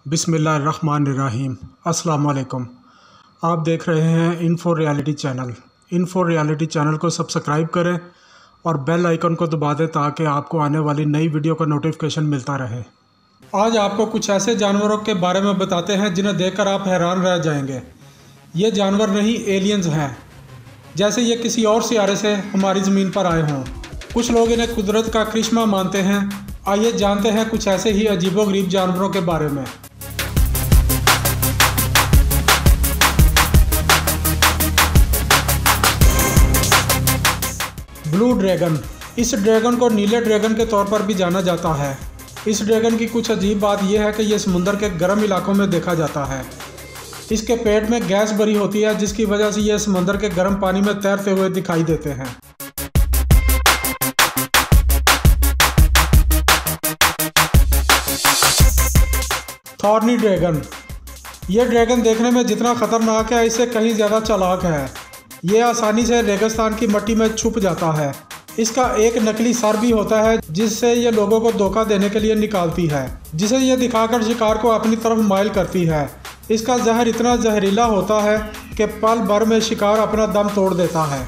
बिस्मिल्लाहिर्रहमानिर्रहीम। अस्सलाम वालेकुम। आप देख रहे हैं info reality channel. Info reality channel को सब्सक्राइब करें और बेल आइकन को दबा दें ताकि आपको आने वाली नई वीडियो का नोटिफिकेशन मिलता रहे। आज आपको कुछ ऐसे जानवरों के बारे में बताते हैं जिन्हें देखकर आप हैरान रह जाएंगे। ये जानवर नहीं, एलियंस हैं, जैसे ये किसी और सियारे से हमारी ज़मीन पर आए हों। कुछ लोग इन्हें कुदरत का करिश्मा मानते हैं। आइए जानते हैं कुछ ऐसे ही अजीबोगरीब जानवरों के बारे में। Blue dragon. इस ड्रैगन को नीले ड्रैगन के तौर पर भी जाना जाता है। इस ड्रैगन की कुछ अजीब बात यह है कि यह समुंदर के गर्म इलाकों में देखा जाता है। इसके पेट में गैस भरी होती है, जिसकी वजह से यह समुंदर के गर्म पानी में तैरते हुए दिखाई देते हैं। Thorny dragon. यह ड्रैगन देखने में जितना खतरनाक है, इससे कहीं ज़्यादा चालाक है। ये आसानी से रेगिस्तान की मिट्टी में छुप जाता है। इसका एक नकली सर भी होता है, जिससे ये लोगों को धोखा देने के लिए निकालती है, जिसे ये दिखाकर शिकार को अपनी तरफ माइल करती है। इसका जहर इतना जहरीला होता है कि पल भर में शिकार अपना दम तोड़ देता है।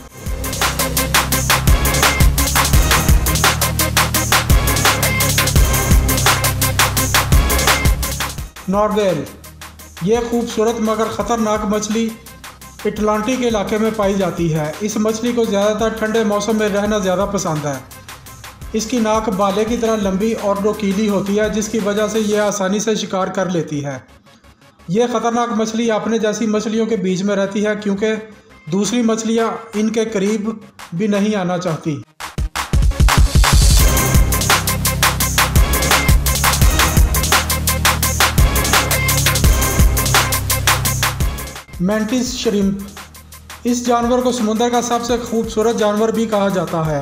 नॉर्वेल। यह खूबसूरत मगर ख़तरनाक मछली अटलांटिक इलाके में पाई जाती है। इस मछली को ज़्यादातर ठंडे मौसम में रहना ज़्यादा पसंद है। इसकी नाक बाले की तरह लंबी और नोकीली होती है, जिसकी वजह से यह आसानी से शिकार कर लेती है। यह ख़तरनाक मछली अपने जैसी मछलियों के बीच में रहती है, क्योंकि दूसरी मछलियाँ इनके करीब भी नहीं आना चाहती। Mantis shrimp. इस जानवर को समुद्र का सबसे खूबसूरत जानवर भी कहा जाता है।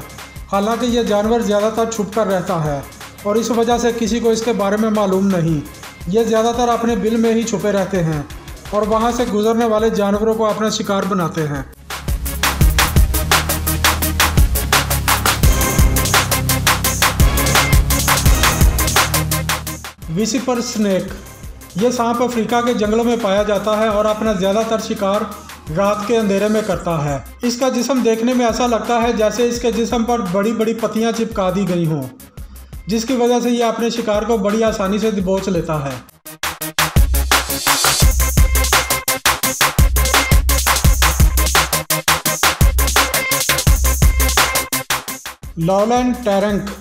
हालांकि यह जानवर ज़्यादातर छुपकर रहता है और इस वजह से किसी को इसके बारे में मालूम नहीं। ये ज़्यादातर अपने बिल में ही छुपे रहते हैं और वहां से गुजरने वाले जानवरों को अपना शिकार बनाते हैं। विसिपर स्नेक। यह सांप अफ्रीका के जंगलों में पाया जाता है और अपना ज़्यादातर शिकार रात के अंधेरे में करता है। इसका जिस्म देखने में ऐसा लगता है जैसे इसके जिस्म पर बड़ी बड़ी पत्तियां चिपका दी गई हों, जिसकी वजह से यह अपने शिकार को बड़ी आसानी से दबोच लेता है। लॉलैंड टैरंक।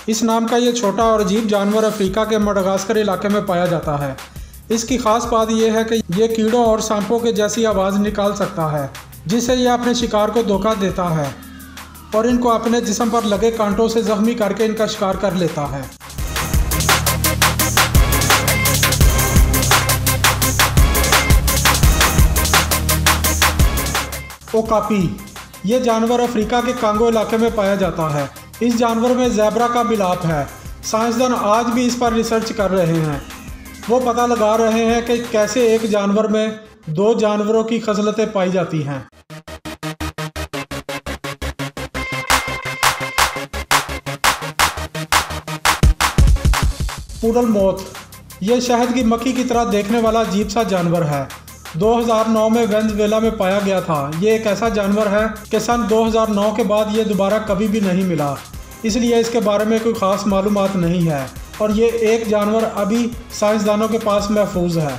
इस नाम का यह छोटा और अजीब जानवर अफ्रीका के मडागास्कर इलाके में पाया जाता है। इसकी ख़ास बात यह है कि यह कीड़ों और सांपों के जैसी आवाज़ निकाल सकता है, जिससे यह अपने शिकार को धोखा देता है और इनको अपने जिस्म पर लगे कांटों से ज़ख्मी करके इनका शिकार कर लेता है। ओकापी। यह जानवर अफ्रीका के कांगो इलाके में पाया जाता है। इस जानवर में ज़ेब्रा का मिलाप है। साइंसदान आज भी इस पर रिसर्च कर रहे हैं। वो पता लगा रहे हैं कि कैसे एक जानवर में दो जानवरों की खसलतें पाई जाती हैं। Poodle moth. यह शहद की मक्खी की तरह देखने वाला अजीब सा जानवर है। 2009 में वेनेजुएला में पाया गया था। ये एक ऐसा जानवर है कि सन 2009 के बाद ये दोबारा कभी भी नहीं मिला, इसलिए इसके बारे में कोई ख़ास मालूमात नहीं है और ये एक जानवर अभी साइंसदानों के पास महफूज है।